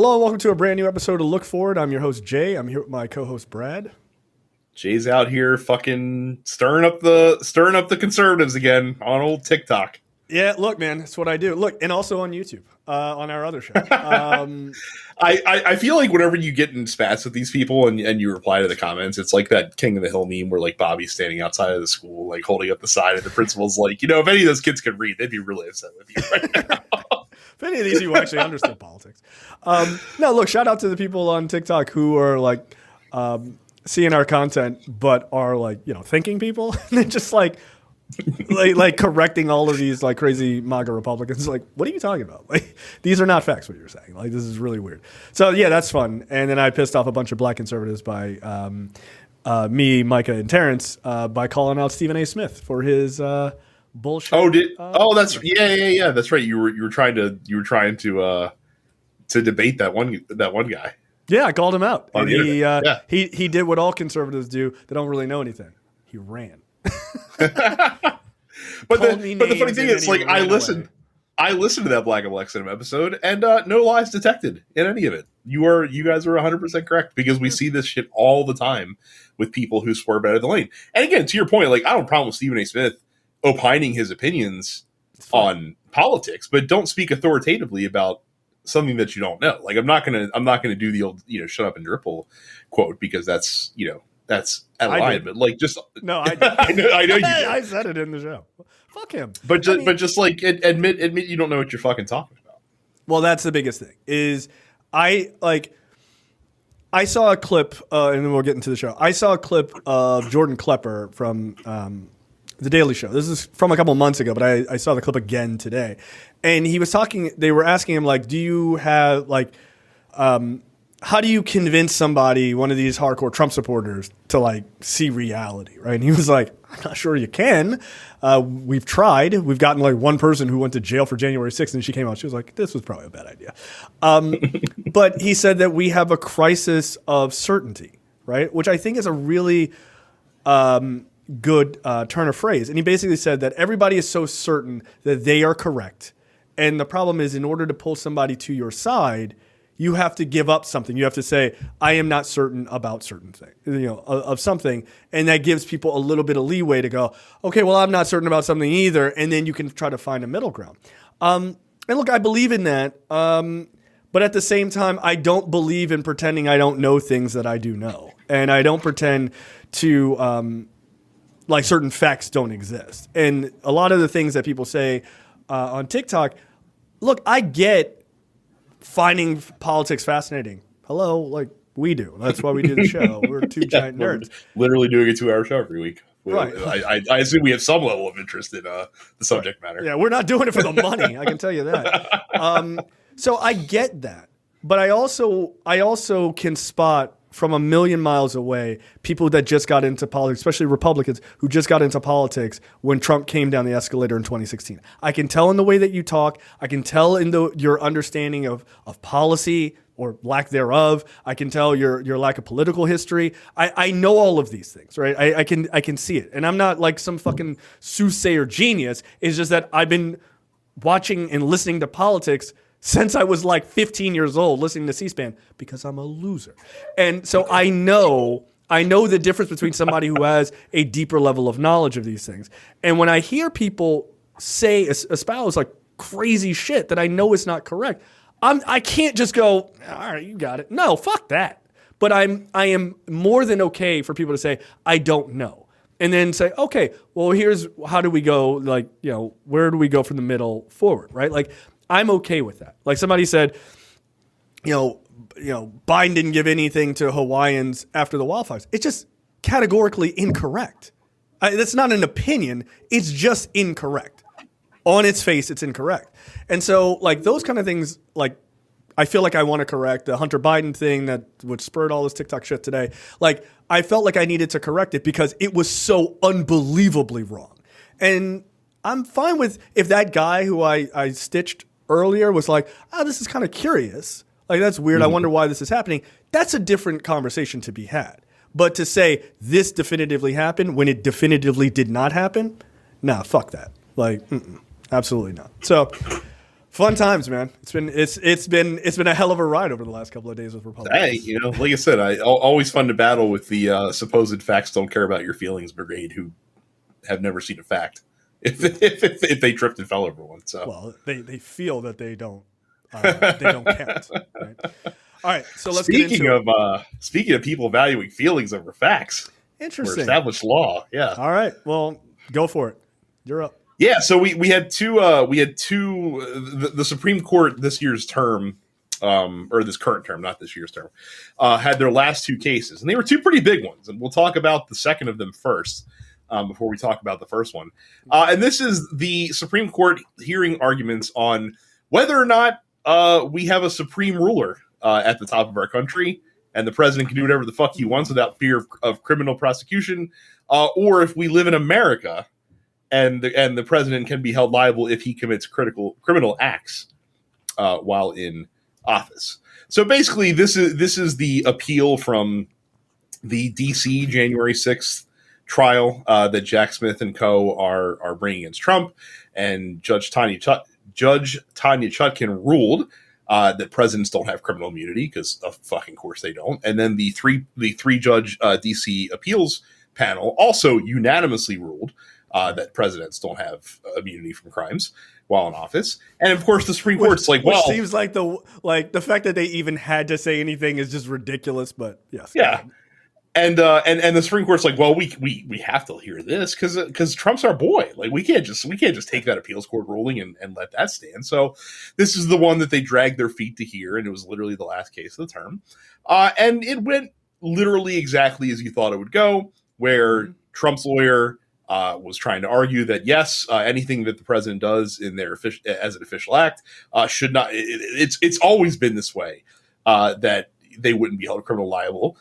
Hello and welcome to a brand new episode of Look Forward. I'm your host, Jay. I'm here with my co-host, Brad. Jay's out here fucking stirring up the conservatives again on old TikTok. Yeah, look, man, that's what I do. Look, and also on YouTube, on our other show. I feel like whenever you get in spats with these people and you reply to the comments, it's like that King of the Hill meme where like Bobby's standing outside of the school, like holding up the sign, and the principal's like, if any of those kids could read, they'd be really upset with you right now. If any of these you actually understood politics. No, look, shout out to the people on TikTok who are like seeing our content, but are like, thinking people. And they're just like correcting all of these like crazy MAGA Republicans. Like, what are you talking about? Like, these are not facts, what you're saying. Like, this is really weird. So, yeah, that's fun. And then I pissed off a bunch of black conservatives by me, Micah, and Terrence by calling out Stephen A. Smith for his bullshit. That's yeah. That's right. You were trying to debate that one guy. Yeah, I called him out. And he did what all conservatives do. They don't really know anything. He ran. but the funny thing is, like, I listened to that Black and Black Cinema episode, and no lies detected in any of it. You guys are 100% correct, because we see this shit all the time with people who swear better than Lane. And again, to your point, like, I don't have a problem with Stephen A. Smith opining his opinions on politics, but don't speak authoritatively about something that you don't know. Like, I'm not gonna do the old shut up and dribble quote, because that's out of line. But like, just no, I know you did. I said it in the show. Fuck him. But just like admit you don't know what you're fucking talking about. Well, that's the biggest thing. Is I saw a clip, and then we'll get into the show. I saw a clip of Jordan Klepper from The Daily Show. This is from a couple months ago, but I saw the clip again today. And he was talking, they were asking him, like, do you have, like, how do you convince somebody, one of these hardcore Trump supporters, to, like, see reality, right? And he was like, I'm not sure you can. We've tried. We've gotten, like, one person who went to jail for January 6th, and she came out. She was like, this was probably a bad idea. But he said that we have a crisis of certainty, right? Which I think is a really good turn of phrase. And he basically said that everybody is so certain that they are correct. And the problem is, in order to pull somebody to your side, you have to give up something. You have to say, I am not certain about certain things, of something. And that gives people a little bit of leeway to go, okay, well, I'm not certain about something either. And then you can try to find a middle ground. And look, I believe in that. But at the same time, I don't believe in pretending I don't know things that I do know. And I don't pretend to, like, certain facts don't exist. And a lot of the things that people say on TikTok, look, I get finding politics fascinating. Hello, like we do. That's why we do the show. We're two giant nerds. Literally doing a 2-hour show every week. Right. I assume we have some level of interest in the subject matter. Yeah, we're not doing it for the money. I can tell you that. So I get that, but I also can spot from a million miles away people that just got into politics, especially Republicans who just got into politics when Trump came down the escalator in 2016. I can tell in the way that you talk. I can tell in your understanding of policy or lack thereof. I can tell your lack of political history. I know all of these things, right? I can see it. And I'm not like some fucking soothsayer genius. It's just that I've been watching and listening to politics since I was like 15 years old, listening to C-SPAN, because I'm a loser. And so I know the difference between somebody who has a deeper level of knowledge of these things. And when I hear people say, espouse like crazy shit that I know is not correct, I can't just go, all right, you got it. No, fuck that. But I am more than okay for people to say, I don't know. And then say, okay, well, here's how do we go, like, where do we go from the middle forward, right? Like, I'm okay with that. Like somebody said, Biden didn't give anything to Hawaiians after the wildfires. It's just categorically incorrect. That's not an opinion. It's just incorrect. On its face, it's incorrect. And so, like, those kind of things, like, I feel like I want to correct the Hunter Biden thing that would spurred all this TikTok shit today. Like, I felt like I needed to correct it because it was so unbelievably wrong. And I'm fine with if that guy who I stitched earlier was like, this is kind of curious. Like, that's weird. I wonder why this is happening. That's a different conversation to be had. But to say this definitively happened when it definitively did not happen, nah, fuck that. Like, absolutely not. So Fun times, man. It's been a hell of a ride over the last couple of days with Republicans. Hey, like I said, always fun to battle with the supposed facts don't care about your feelings brigade, who have never seen a fact if they tripped and fell over one. So well, they feel that they don't count. Right? All right, so let's get into it. Speaking of people valuing feelings over facts, interesting, or established law. Yeah. All right, well, go for it. You're up. Yeah, so we had two the Supreme Court this year's term, or this current term, not this year's term, had their last two cases, and they were two pretty big ones, and we'll talk about the second of them first, before we talk about the first one. And this is the Supreme Court hearing arguments on whether or not we have a supreme ruler at the top of our country, and the president can do whatever the fuck he wants without fear of criminal prosecution, or if we live in America. And the president can be held liable if he commits criminal acts while in office. So basically, this is the appeal from the D.C. January 6th trial that Jack Smith and co. are bringing against Trump, and Judge Tanya Chutkan ruled that presidents don't have criminal immunity, because of fucking course they don't. And then the three judge D.C. appeals panel also unanimously ruled that presidents don't have immunity from crimes while in office. And of course, the Supreme Court's like, well, which seems like the fact that they even had to say anything is just ridiculous. But yes, yeah. And the Supreme Court's like, well, we have to hear this because Trump's our boy. Like, we can't just take that appeals court ruling and let that stand. So this is the one that they dragged their feet to hear, and it was literally the last case of the term. And it went literally exactly as you thought it would go, where Trump's lawyer was trying to argue that yes, anything that the president does in their as an official act should not. It's always been this way, that they wouldn't be held criminal liable.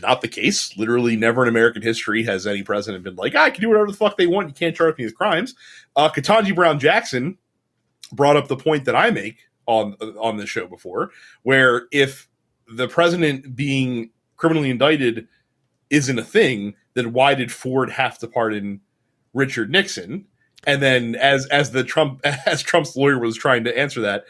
Not the case. Literally, never in American history has any president been like, I can do whatever the fuck they want. You can't charge me with crimes. Ketanji Brown Jackson brought up the point that I make on this show before, where if the president being criminally indicted isn't a thing, then why did Ford have to pardon Richard Nixon? And then as Trump's lawyer was trying to answer that,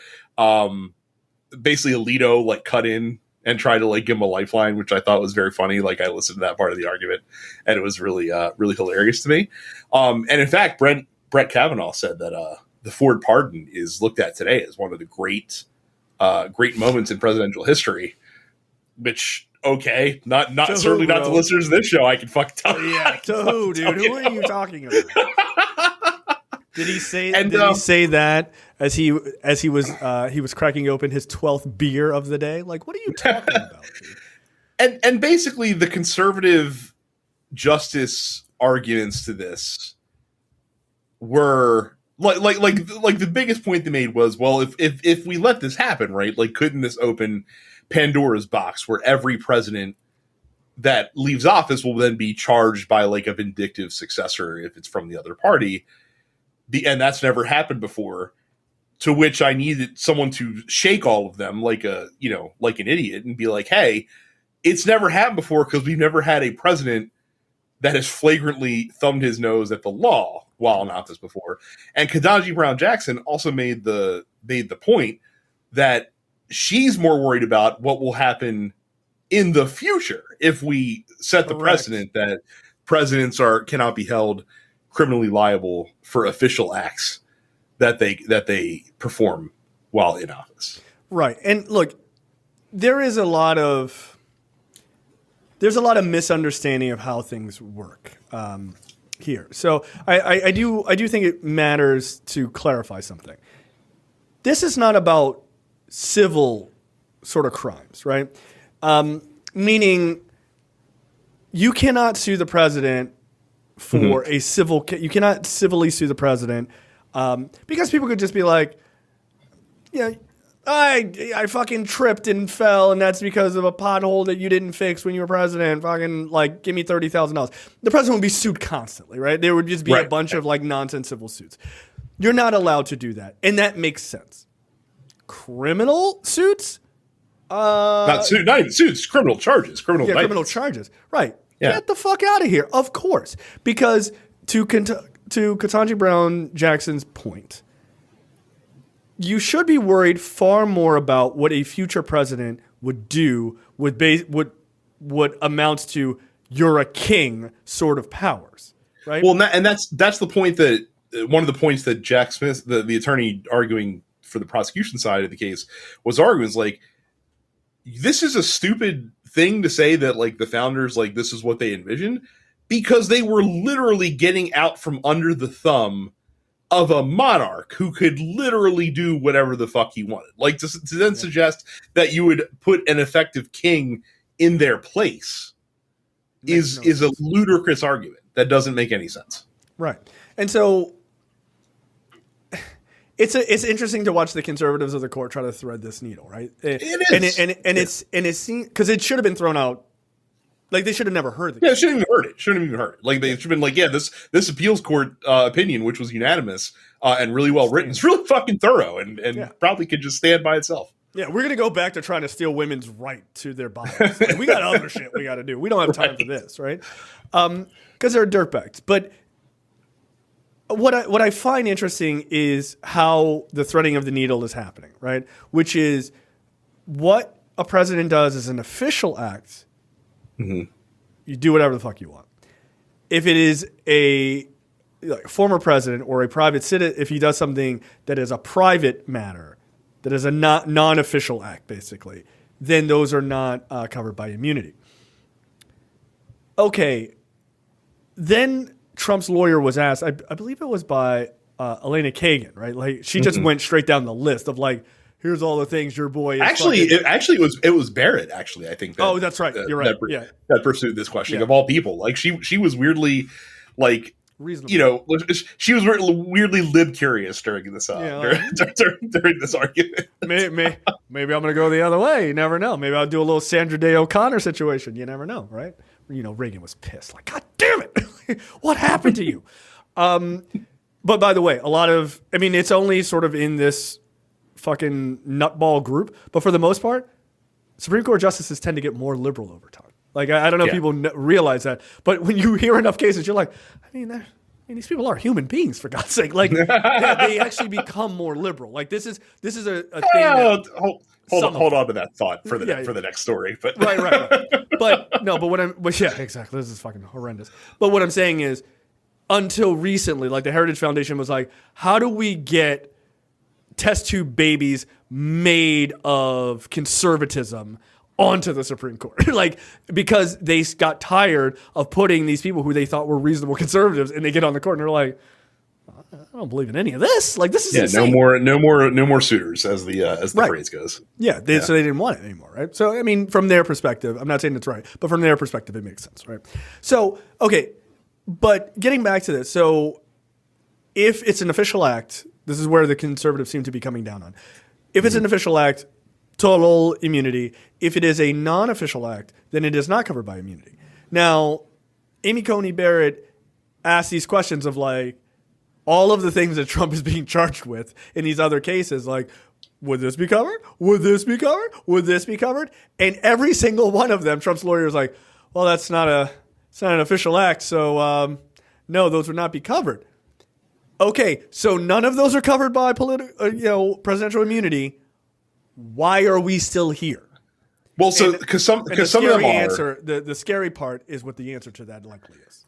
basically Alito cut in and tried to give him a lifeline, which I thought was very funny. I listened to that part of the argument, and it was really really hilarious to me. And in fact, Brett Kavanaugh said that the Ford pardon is looked at today as one of the great moments in presidential history, which. Okay, not certainly not the listeners of this show. I can fucking tell you. Yeah, to who, dude? Who are you talking about? Did he say? Did he say that as he was cracking open his 12th beer of the day? What are you talking about, dude? And basically, the conservative justice arguments to this were like the biggest point they made was, well, if we let this happen, right? Couldn't this open Pandora's box where every president that leaves office will then be charged by a vindictive successor if it's from the other party? And that's never happened before. To which I needed someone to shake all of them like an idiot and be like, hey, it's never happened before because we've never had a president that has flagrantly thumbed his nose at the law while in office before. And Ketanji Brown Jackson also made the point that she's more worried about what will happen in the future if we set the precedent that presidents cannot be held criminally liable for official acts that they perform while in office. Right. And look, there's a lot of misunderstanding of how things work here. So I do think it matters to clarify something. This is not about civil sort of crimes, right? Meaning you cannot sue the president for a civil you cannot civilly sue the president because people could just be like, yeah, I fucking tripped and fell, and that's because of a pothole that you didn't fix when you were president. Fucking give me $30,000. The president would be sued constantly, right? There would just be a bunch of nonsense civil suits. You're not allowed to do that, and that makes sense. Criminal suits? Not even suits, criminal charges. Criminal charges. Right. Yeah. Get the fuck out of here. Of course. Because to Ketanji Brown Jackson's point, you should be worried far more about what a future president would do with what amounts to you're a king sort of powers, right? Well, and that's the point that one of the points that Jack Smith, the attorney arguing for the prosecution side of the case, was arguing is like, this is a stupid thing to say that like the founders, like this is what they envisioned, because they were literally getting out from under the thumb of a monarch who could literally do whatever the fuck he wanted. Like to then suggest that you would put an effective king in their place is a ludicrous argument that doesn't make any sense. Right. And so it's interesting to watch the conservatives of the court try to thread this needle, right? It is. And it's because it should have been thrown out. Like they should have never heard it. Yeah, shouldn't have even heard it. Like they should have been like, yeah, this appeals court opinion, which was unanimous and really well written, it's really fucking thorough and probably could just stand by itself. Yeah, we're gonna go back to trying to steal women's right to their bodies. Like, we got other shit we got to do. We don't have time for this, right? Because they're dirtbags. But what I find interesting is how the threading of the needle is happening, right? Which is what a president does as an official act. Mm-hmm. You do whatever the fuck you want. If it is a former president or a private citizen, if he does something that is a private matter, that is a non-official act, basically, then those are not covered by immunity. Okay. Then Trump's lawyer was asked, I believe it was by Elena Kagan, right? Like she just went straight down the list of like, here's all the things your boy is it was Barrett, actually, I think. Oh, that's right. You're right. That pursued this question of all people. Like she was weirdly like reasonable. You know, she was weirdly lib curious during this during this argument. Maybe I'm going to go the other way. You never know. Maybe I'll do a little Sandra Day O'Connor situation. You never know, right? You know, Reagan was pissed. Like, God damn it. What happened to you? But by the way, it's only sort of in this fucking nutball group. But for the most part, Supreme Court justices tend to get more liberal over time. Like, I don't know if people realize that. But when you hear enough cases, you're like, these people are human beings, for God's sake. Like, they actually become more liberal. Like, this is a thing. Hold on to that thought for the next story. But right. But exactly. This is fucking horrendous. But what I'm saying is, until recently, like the Heritage Foundation was like, how do we get test tube babies made of conservatism onto the Supreme Court? Like, because they got tired of putting these people who they thought were reasonable conservatives, and they get on the court and they're like, I don't believe in any of this. Like, this is insane. no more suitors, as the phrase goes. So they didn't want it anymore, right? So I mean, from their perspective, I'm not saying it's right, but from their perspective, it makes sense, right? So okay, but getting back to this, so if it's an official act, this is where the conservatives seem to be coming down on. If it's an official act, total immunity. If it is a non-official act, then it is not covered by immunity. Now, Amy Coney Barrett asked these questions of like, all of the things that Trump is being charged with in these other cases, like, would this be covered? Would this be covered? Would this be covered? And every single one of them, Trump's lawyer is like, well, it's not an official act, so no, those would not be covered. Okay, so none of those are covered by presidential immunity. Why are we still here? Well, so because some of them are. The scary part is what the answer to that likely is.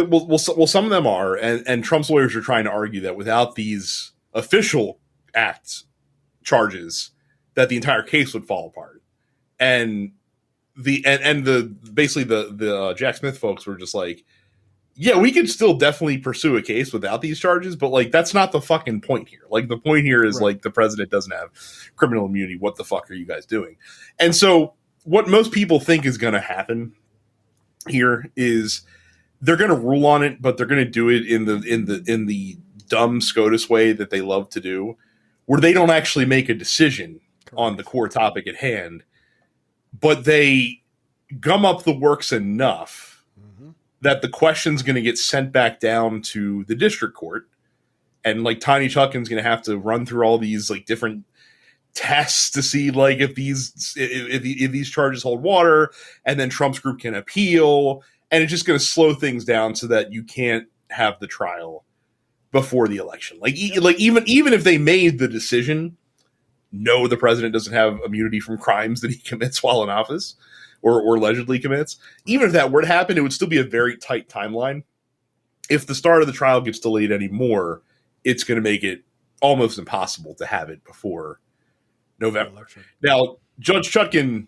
Well, some of them are, and Trump's lawyers are trying to argue that without these official acts charges, that the entire case would fall apart, and the Jack Smith folks were just like, yeah, we could still definitely pursue a case without these charges, but like that's not the fucking point here. Like the point here is like the president doesn't have criminal immunity. What the fuck are you guys doing? And so what most people think is going to happen here is they're going to rule on it, but they're going to do it in the dumb SCOTUS way that they love to do, where they don't actually make a decision on the core topic at hand, but they gum up the works enough that the question's going to get sent back down to the district court, and like Tiny Chuckin's going to have to run through all these like different tests to see like if these charges hold water, and then Trump's group can appeal, and it's just going to slow things down so that you can't have the trial before the election. Like even if they made the decision, no, the president doesn't have immunity from crimes that he commits while in office or allegedly commits. Even if that were to happen, it would still be a very tight timeline. If the start of the trial gets delayed anymore, it's going to make it almost impossible to have it before November. Now, Judge Chutkan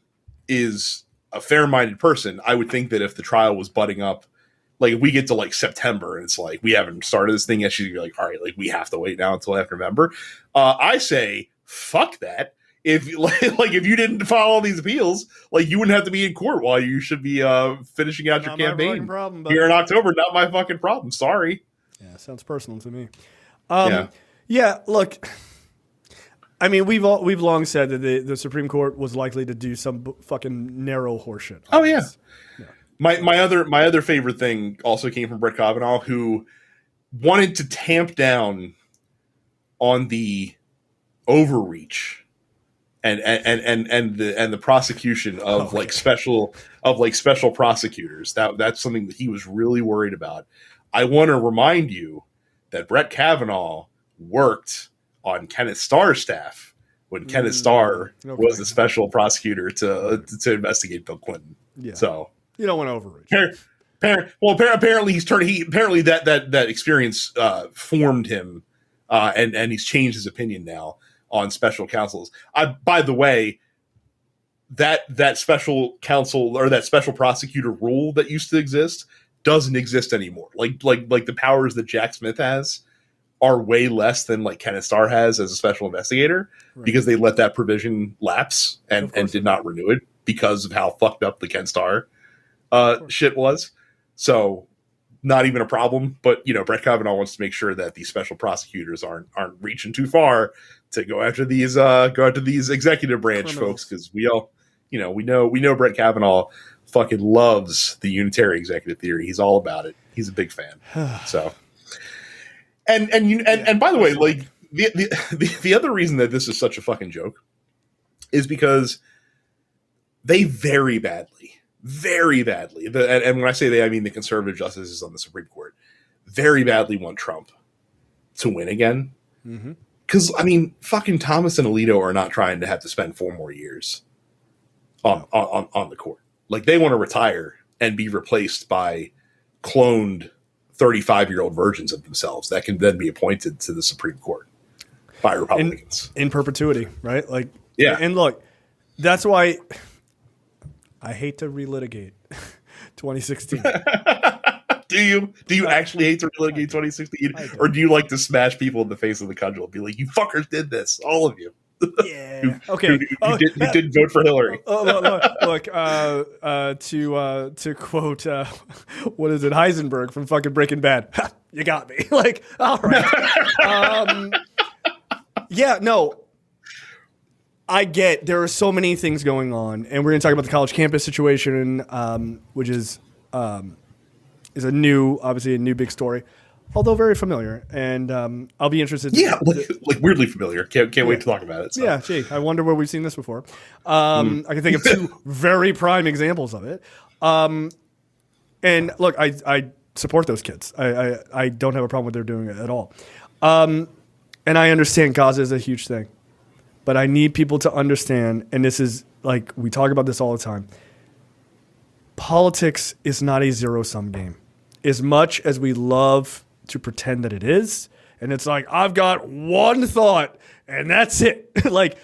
is a fair-minded person. I would think that if the trial was budding up, like if we get to like September and it's like we haven't started this thing yet, she'd be like, all right, like we have to wait now until after November. I say, fuck that. If if you didn't file all these appeals, like you wouldn't have to be in court while you should be finishing out your campaign here in October. Not my fucking problem. Sorry. Yeah, sounds personal to me. Yeah. Look, I mean, we've long said that the Supreme Court was likely to do some fucking narrow horseshit. Oh yeah. My other favorite thing also came from Brett Kavanaugh, who wanted to tamp down on the overreach and the prosecution of special prosecutors. That's something that he was really worried about. I want to remind you that Brett Kavanaugh worked on Kenneth Starr's staff when Kenneth Starr was the special prosecutor to investigate Bill Clinton. Yeah. So you don't want to overreach. Apparently that experience formed him, and he's changed his opinion now on special counsels. By the way, that special counsel or that special prosecutor rule that used to exist doesn't exist anymore. Like the powers that Jack Smith has are way less than like Kenneth Starr has as a special investigator, right, because they let that provision lapse and did not renew it because of how fucked up the Ken Starr shit was. So not even a problem, but Brett Kavanaugh wants to make sure that these special prosecutors aren't reaching too far to go after these executive branch criminals, folks, because we all we know Brett Kavanaugh fucking loves the unitary executive theory. He's all about it. He's a big fan. So and by the way, like the other reason that this is such a fucking joke is because they very badly, and when I say they, I mean the conservative justices on the Supreme Court, very badly want Trump to win again. Because, I mean, fucking Thomas and Alito are not trying to have to spend 4 more years on the court. Like, they want to retire and be replaced by cloned 35-year-old versions of themselves that can then be appointed to the Supreme Court by Republicans. In perpetuity, right? Like, yeah. And look, that's why I hate to relitigate 2016. Do you actually hate to relitigate 2016? Or do you like to smash people in the face of the cudgel and be like, you fuckers did this, all of you? Yeah. Okay. Who didn't vote for Hillary? Look, to quote, what is it, Heisenberg from fucking Breaking Bad? You got me. Like, all right. Yeah, no. I get there are so many things going on, and we're going to talk about the college campus situation, which is a obviously a new big story, although very familiar. And I'll be interested. Yeah, like weirdly familiar. Can't wait to talk about it. So. Yeah, gee, I wonder where we've seen this before. I can think of 2 very prime examples of it. And look, I support those kids. I don't have a problem with their doing it at all. And I understand Gaza is a huge thing. But I need people to understand, and this is like, we talk about this all the time. Politics is not a zero-sum game. As much as we love to pretend that it is, and it's like, I've got one thought, and that's it. Like,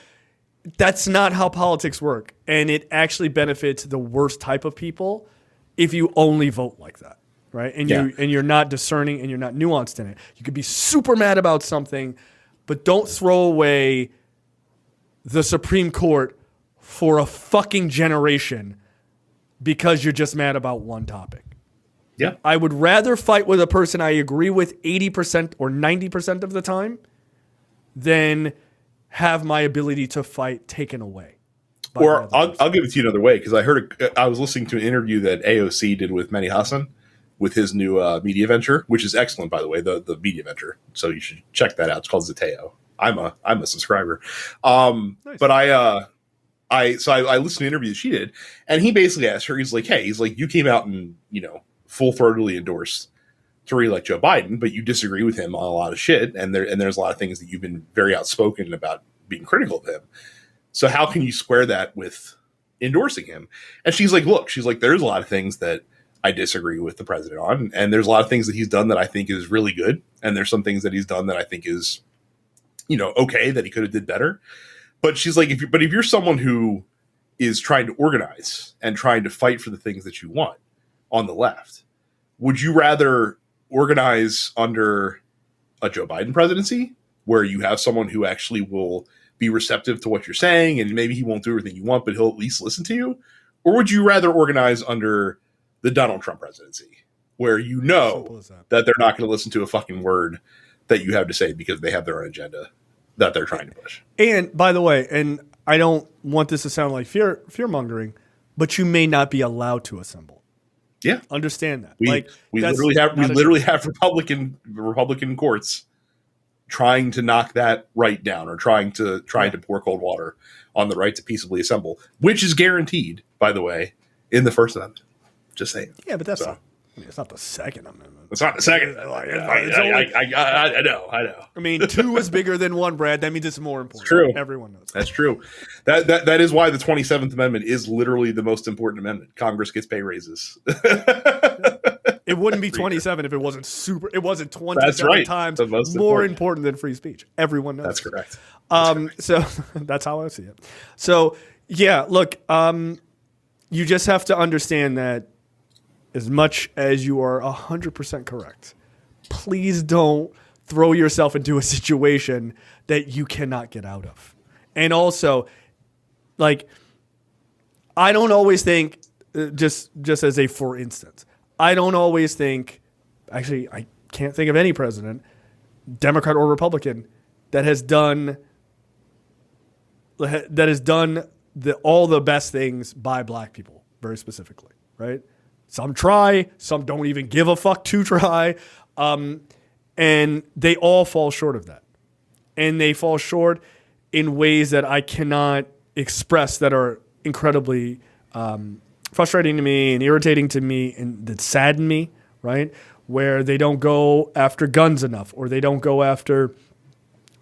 that's not how politics work. And it actually benefits the worst type of people if you only vote like that, right? And you're not discerning and you're not nuanced in it. You could be super mad about something, but don't throw away the Supreme Court for a fucking generation because you're just mad about one topic. Yeah. I would rather fight with a person I agree with 80% or 90% of the time than have my ability to fight taken away. Or I'll give it to you another way, because I was listening to an interview that AOC did with Mehdi Hassan with his new media venture, which is excellent, by the way, the media venture. So you should check that out. It's called Zateo. I'm a subscriber. Nice. But I listened to the interview that she did, and he basically asked her, he's like, you came out and, full-throatedly endorsed to re-elect Joe Biden, but you disagree with him on a lot of shit, and there's a lot of things that you've been very outspoken about being critical of him. So how can you square that with endorsing him? And she's like, look, there's a lot of things that I disagree with the president on, and there's a lot of things that he's done that I think is really good, and there's some things that he's done that I think is, okay, that he could have did better. But she's like, if you're someone who is trying to organize and trying to fight for the things that you want on the left, would you rather organize under a Joe Biden presidency where you have someone who actually will be receptive to what you're saying, and maybe he won't do everything you want, but he'll at least listen to you? Or would you rather organize under the Donald Trump presidency where that they're not going to listen to a fucking word that you have to say because they have their own agenda that they're trying to push? And by the way, and I don't want this to sound like fear mongering, but you may not be allowed to assemble. Yeah, understand that. We literally have Republican courts trying to knock that right down, or trying to pour cold water on the right to peaceably assemble, which is guaranteed, by the way, in the First Amendment. Just saying. Yeah, but that's it's not the Second Amendment. It's not the Second. I know. I mean, 2 is bigger than 1, Brad. That means it's more important. It's true. Everyone knows. That's true. That is why the 27th Amendment is literally the most important amendment. Congress gets pay raises. It wouldn't be 27 if it wasn't 27 times more important than free speech. Everyone knows. That's correct. So that's how I see it. So yeah, look, you just have to understand that as much as you are 100% correct, please don't throw yourself into a situation that you cannot get out of. And also, like, I don't always think, just as a for instance, I don't always think, actually, I can't think of any president, Democrat or Republican, that has done all the best things by black people, very specifically, right? Some try, some don't even give a fuck to try, and they all fall short of that. And they fall short in ways that I cannot express, that are incredibly frustrating to me and irritating to me and that sadden me, right? Where they don't go after guns enough, or they don't go after,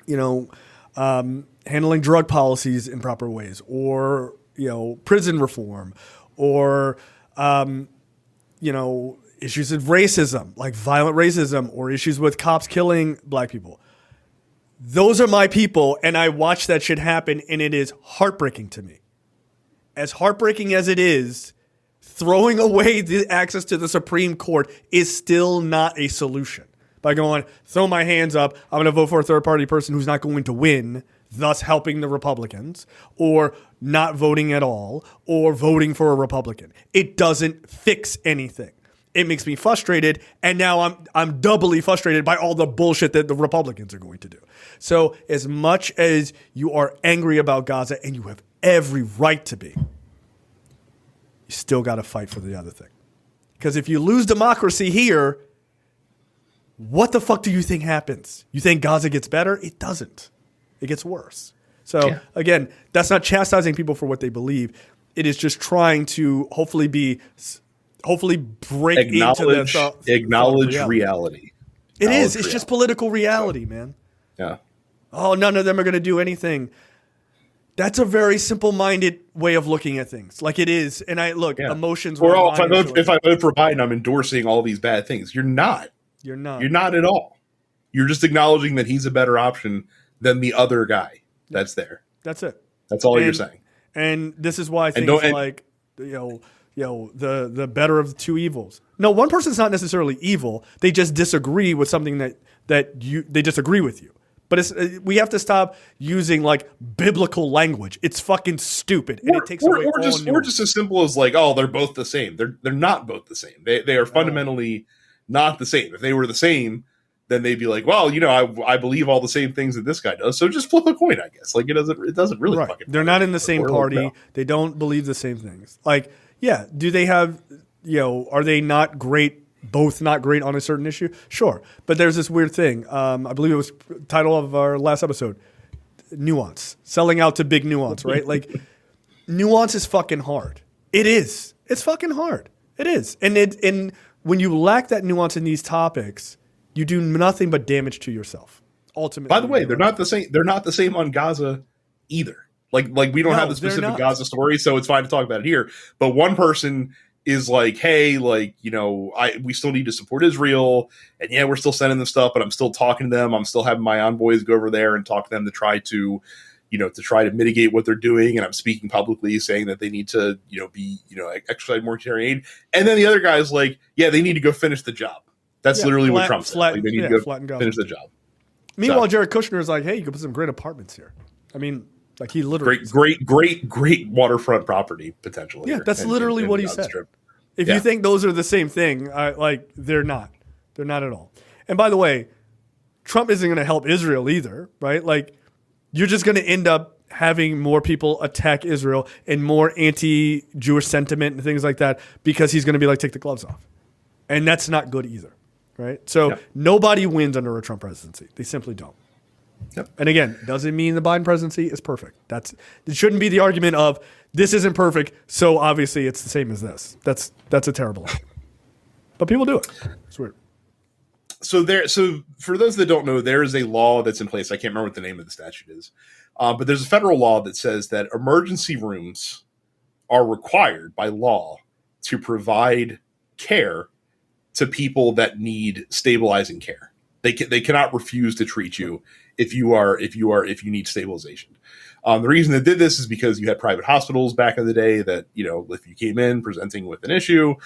handling drug policies in proper ways, or, prison reform, or, issues of racism, like violent racism, or issues with cops killing black people. Those are my people, and I watch that shit happen, and it is heartbreaking to me. As heartbreaking as it is, throwing away the access to the Supreme Court is still not a solution. By going, throw my hands up, I'm going to vote for a third-party person who's not going to win, thus helping the Republicans, or not voting at all, or voting for a Republican. It doesn't fix anything. It makes me frustrated, and now I'm doubly frustrated by all the bullshit that the Republicans are going to do. So as much as you are angry about Gaza, and you have every right to be, you still got to fight for the other thing. Because if you lose democracy here, what the fuck do you think happens? You think Gaza gets better? It doesn't. It gets worse. So again, that's not chastising people for what they believe. It is just trying to hopefully break acknowledge reality. It is. It's just political reality, man. Yeah. Oh, none of them are going to do anything. That's a very simple-minded way of looking at things. Like it is. And emotions. Or if I vote for Biden, I'm endorsing all these bad things. You're not. You're not. You're not at all. You're just acknowledging that he's a better option than the other guy that's there. That's it. That's all you're saying. And this is why I think the better of the two evils. No, one person's not necessarily evil. They just disagree with something that they disagree with you. But we have to stop using like biblical language. It's fucking stupid, and it takes away all nuance. Or just as simple as like, oh, they're both the same. They're not both the same. They are fundamentally not the same. If they were the same, then they'd be like, well, I believe all the same things that this guy does. So just flip a coin, I guess. Like it doesn't really fucking. They're not in the same party. No. They don't believe the same things. Like, yeah, do they have? Are they not great? Both not great on a certain issue? Sure. But there's this weird thing. I believe it was the title of our last episode. Nuance. Selling out to big nuance, right? Like, nuance is fucking hard. It is. It's fucking hard. It is. And when you lack that nuance in these topics, you do nothing but damage to yourself. Ultimately, by the way, they're not the same. They're not the same on Gaza either. Like we don't have the specific Gaza story, so it's fine to talk about it here. But one person is like, hey, like, you know, we still need to support Israel, and yeah, we're still sending them stuff, but I'm still talking to them. I'm still having my envoys go over there and talk to them to try to, you know, mitigate what they're doing. And I'm speaking publicly saying that they need to, you know, exercise more humanitarian aid. And then the other guy's like, yeah, they need to go finish the job. That's literally what Trump said. Like, they need to go finish the job. Meanwhile, Jared Kushner is like, hey, you can put some great apartments here. I mean, like, he literally great waterfront property potentially. Yeah, that's literally what he said. Strip. If you think those are the same thing, like, they're not. They're not at all. And by the way, Trump isn't going to help Israel either, right? Like, you're just going to end up having more people attack Israel and more anti-Jewish sentiment and things like that because he's going to be like, take the gloves off. And that's not good either, right? So nobody wins under a Trump presidency. They simply don't. Yep. And again, doesn't mean the Biden presidency is perfect. It shouldn't be the argument of this isn't perfect, so obviously it's the same as this. That's a terrible argument. But people do it. It's weird. So for those that don't know, there is a law that's in place. I can't remember what the name of the statute is, but there's a federal law that says that emergency rooms are required by law to provide care to people that need stabilizing care. They cannot refuse to treat you if you need stabilization. The reason they did this is because you had private hospitals back in the day that, you know, if you came in presenting with an issue,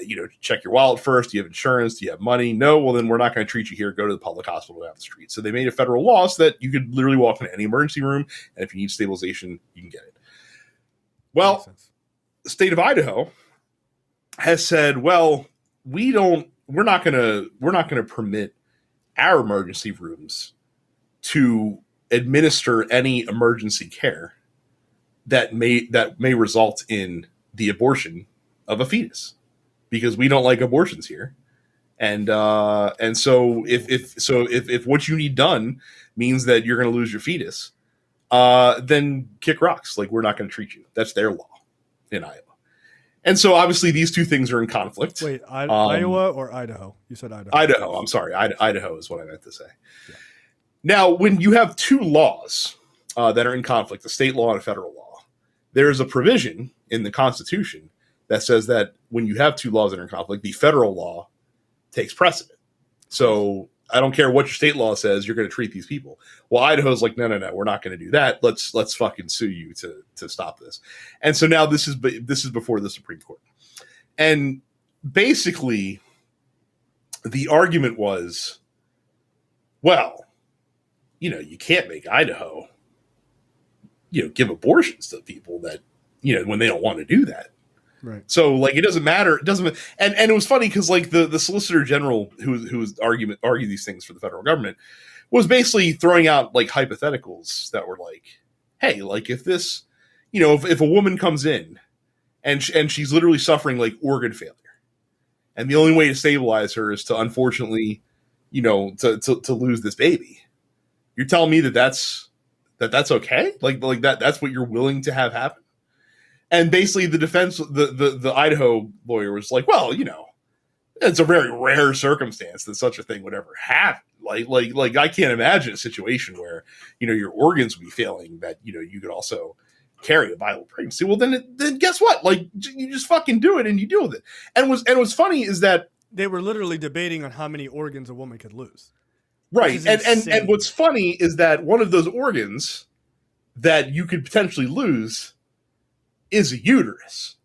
you know, check your wallet first. Do you have insurance? Do you have money? No. Well, then we're not going to treat you here. Go to the public hospital down the street. So they made a federal law so that you could literally walk into any emergency room, and if you need stabilization, you can get it. Well, the state of Idaho has said, well, we're not going to permit our emergency rooms to administer any emergency care that may result in the abortion of a fetus, because we don't like abortions here. And so if what you need done means that you're going to lose your fetus, then kick rocks. Like, we're not going to treat you. That's their law in Iowa. And so obviously these two things are in conflict. Wait, Iowa or Idaho? You said Idaho. Idaho. I'm sorry. Idaho is what I meant to say. Yeah. Now, when you have two laws that are in conflict, a state law and a federal law, there is a provision in the Constitution that says that when you have two laws that are in conflict, the federal law takes precedent. So I don't care what your state law says, you're going to treat these people. Well, Idaho's like, no, we're not going to do that. Let's fucking sue you to stop this. And so now this is before the Supreme Court. And basically the argument was, well, you know, you can't make Idaho, you know, give abortions to people that, you know, when they don't want to do that. Right. So, like, it doesn't matter. It doesn't. And it was funny because, like, the Solicitor General who was argued these things for the federal government was basically throwing out, like, hypotheticals that were like, hey, like, if this, you know, if a woman comes in and she's literally suffering, like, organ failure, and the only way to stabilize her is to, unfortunately, you know, to lose this baby, you're telling me that's okay? Like that's what you're willing to have happen? And basically the defense, the Idaho lawyer was like, well, you know, it's a very rare circumstance that such a thing would ever happen. Like I can't imagine a situation where, you know, your organs would be failing that, you know, you could also carry a viable pregnancy. Well, then guess what? Like, you just fucking do it and you deal with it. And what's funny is that they were literally debating on how many organs a woman could lose. Right. And what's funny is that one of those organs that you could potentially lose is a uterus,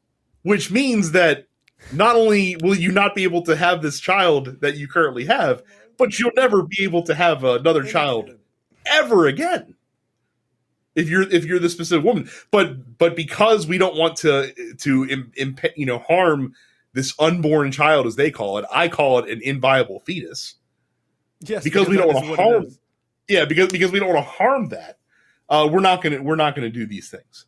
which means that not only will you not be able to have this child that you currently have, but you'll never be able to have another child ever again if you're the specific woman. But because we don't want to you know, harm this unborn child, as they call it, I call it an inviable fetus. Yes, because we don't want to harm. Yeah, because we don't want to harm that. We're not gonna do these things.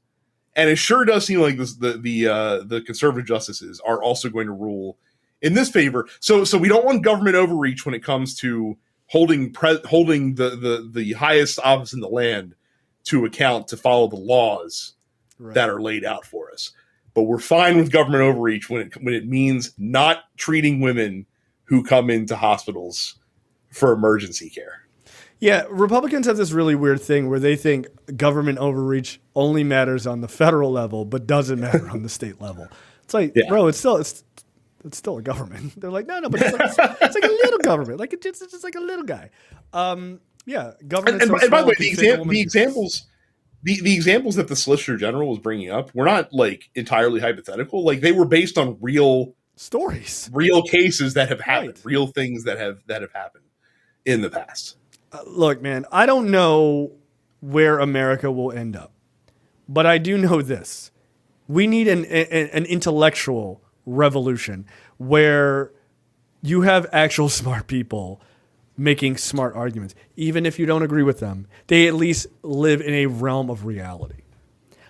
And it sure does seem like the conservative justices are also going to rule in this favor. So we don't want government overreach when it comes to holding the highest office in the land to account to follow the laws that are laid out for us. but we're fine with government overreach when it means not treating women who come into hospitals for emergency care. Yeah, Republicans have this really weird thing where they think government overreach only matters on the federal level, but doesn't matter on the state level. It's like, bro, it's still a government. They're like, no, but it's like a little government. Like it's just like a little guy. Government. And by the way, the examples that the Solicitor General was bringing up were not like entirely hypothetical. Like they were based on real stories, real cases that have happened, real things that have happened in the past. Look, man, I don't know where America will end up, but I do know this: we need an intellectual revolution where you have actual smart people making smart arguments. Even if you don't agree with them, they at least live in a realm of reality.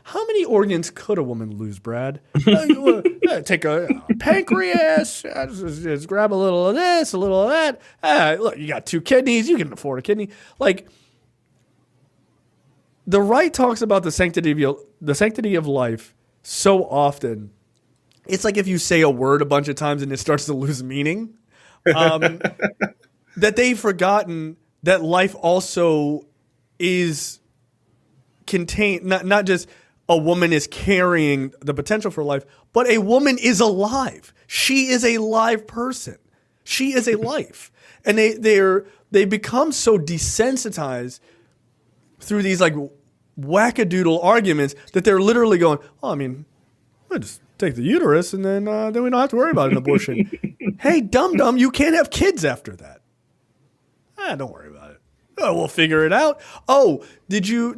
How many organs could a woman lose, Brad? Take a pancreas, just grab a little of this, a little of that. Look, you got 2 kidneys, you can afford a kidney. Like, the right talks about the sanctity of life so often. It's like if you say a word a bunch of times and it starts to lose meaning. That they've forgotten that life also is contained, not just a woman is carrying the potential for life, but a woman is alive. She is a live person. She is a life. And they become so desensitized through these like wackadoodle arguments that they're literally going, oh, I mean, we'll just take the uterus and then we don't have to worry about an abortion. Hey, dum-dum, you can't have kids after that. Don't worry about it. Oh, we'll figure it out. Oh, did you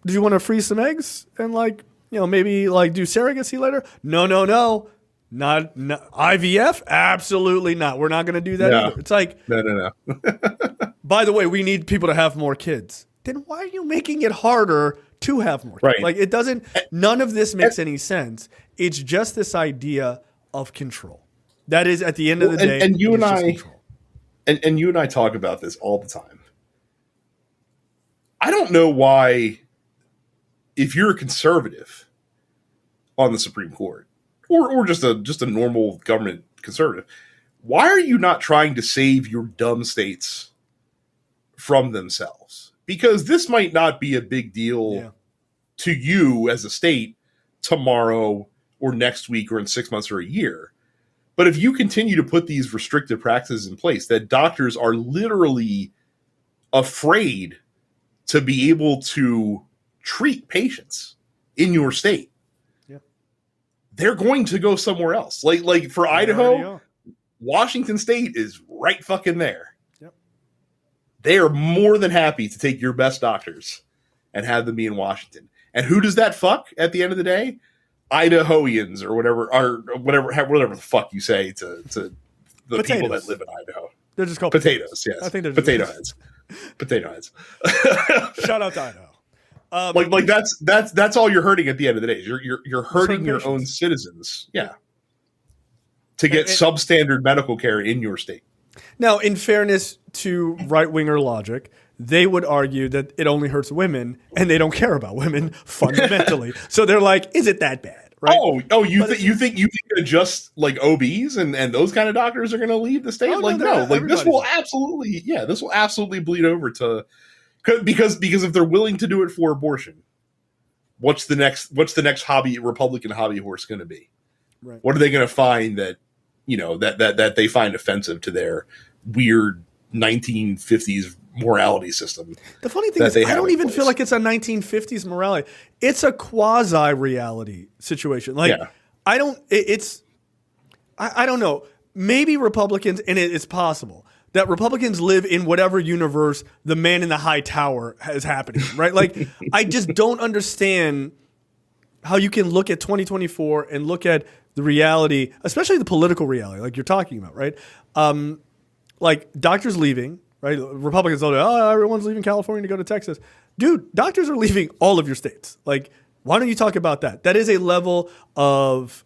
want to freeze some eggs and maybe do surrogacy later? No. Not IVF? Absolutely not. We're not going to do that either. It's like, no. By the way, we need people to have more kids. Then why are you making it harder to have more kids? Right. Like, it doesn't, none of this makes any sense. It's just this idea of control. That is, at the end of the day, and you and I, control. And you and I talk about this all the time. I don't know why, if you're a conservative on the Supreme Court, or just a normal government conservative, why are you not trying to save your dumb states from themselves? Because this might not be a big deal to you as a state tomorrow or next week or in 6 months or a year. But if you continue to put these restrictive practices in place that doctors are literally afraid to be able to treat patients in your state, they're going to go somewhere else. Like for Idaho, Washington State is right fucking there. Yep. They are more than happy to take your best doctors and have them be in Washington. And who does that fuck at the end of the day? Idahoians or whatever the fuck you say to the potatoes. People that live in Idaho. They're just called potatoes. Yes, I think they're potato heads. Potato heads. Shout out to Idaho. That's all you're hurting at the end of the day. You're hurting your own citizens. Yeah. To get substandard medical care in your state. Now, in fairness to right-winger logic, they would argue that it only hurts women, and they don't care about women fundamentally. So they're like, "Is it that bad?" Right? You think that just like OBs and those kind of doctors are going to leave the state? This will absolutely bleed over to because if they're willing to do it for abortion, what's the next Republican hobby horse going to be? Right. What are they going to find that that they find offensive to their weird 1950s morality system? The funny thing is, I don't even feel like it's a 1950s morality. It's a quasi-reality situation. I don't know. Maybe Republicans, and it's possible that Republicans live in whatever universe the man in the high tower is happening, right? Like, I just don't understand how you can look at 2024 and look at the reality, especially the political reality, like you're talking about, right? Like doctors leaving, right? Republicans say, oh, everyone's leaving California to go to Texas. Dude, doctors are leaving all of your states. Like, why don't you talk about that? That is a level of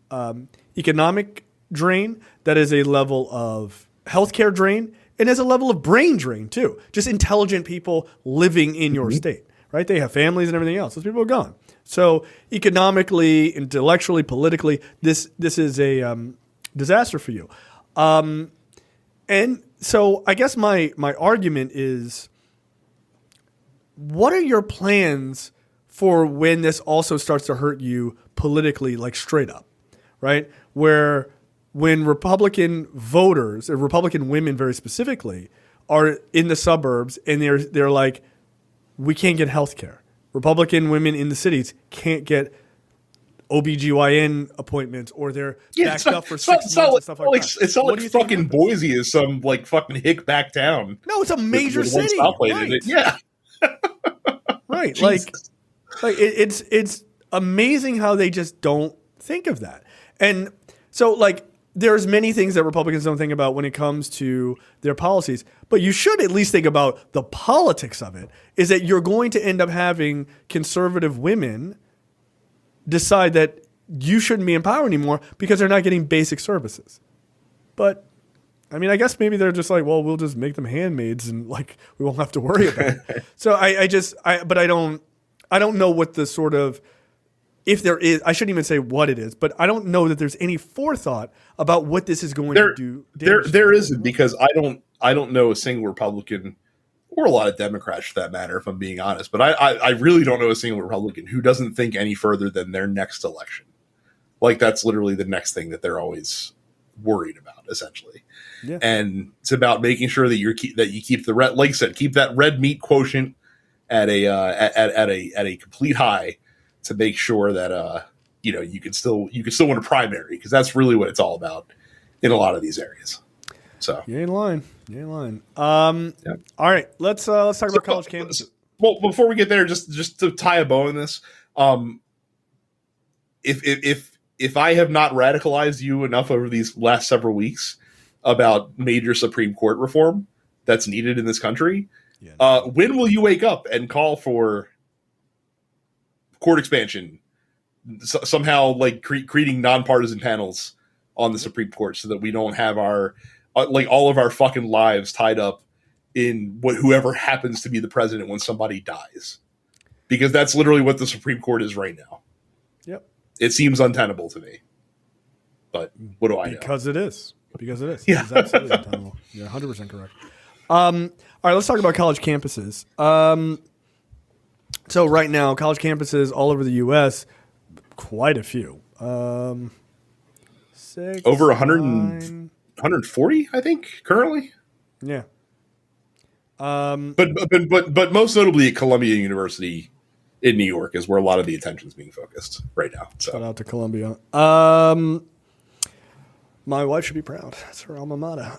economic drain. That is a level of healthcare drain. And there's a level of brain drain, too. Just intelligent people living in your state, right? They have families and everything else. Those people are gone. So economically, intellectually, politically, this is a disaster for you. And so I guess my argument is, what are your plans for when this also starts to hurt you politically, like straight up, right? Where when Republican voters, or Republican women very specifically, are in the suburbs and they're like, we can't get health care. Republican women in the cities can't get OBGYN appointments, or they're backed up for 6 months and stuff like that. It's not like fucking Boise is some like fucking hick back town. No, it's a major city. Right. Yeah. Right. Jesus. Like it's amazing how they just don't think of that. And so like there's many things that Republicans don't think about when it comes to their policies, but you should at least think about the politics of it, is that you're going to end up having conservative women decide that you shouldn't be in power anymore because they're not getting basic services. But I mean, I guess maybe they're just like, well, we'll just make them handmaids and like we won't have to worry about it. So but I don't know what the sort of, if there is, I shouldn't even say what it is, but I don't know that there's any forethought about what this is going to do. There isn't, because I don't know a single Republican, or a lot of Democrats for that matter, if I'm being honest, but I really don't know a single Republican who doesn't think any further than their next election. Like that's literally the next thing that they're always worried about, essentially. Yeah. And it's about making sure that you keep the red, like I said, keep that red meat quotient at a complete high, to make sure that you can still win a primary, because that's really what it's all about in a lot of these areas. So you ain't lying. All right, let's talk about college campuses. Well, before we get there, just to tie a bow in this, if I have not radicalized you enough over these last several weeks about major Supreme Court reform that's needed in this country, when will you wake up and call for court expansion, somehow like creating nonpartisan panels on the Supreme Court, so that we don't have our all of our fucking lives tied up in whoever happens to be the president when somebody dies, because that's literally what the Supreme Court is right now. Yep. It seems untenable to me, but what do I know? Because it is. Yeah. It's absolutely untenable. You're 100% correct. All right, let's talk about college campuses. So right now, college campuses all over the U.S., quite a few. Over 140, I think, currently. Yeah. But most notably at Columbia University in New York is where a lot of the attention is being focused right now. So. Shout out to Columbia. My wife should be proud. That's her alma mater.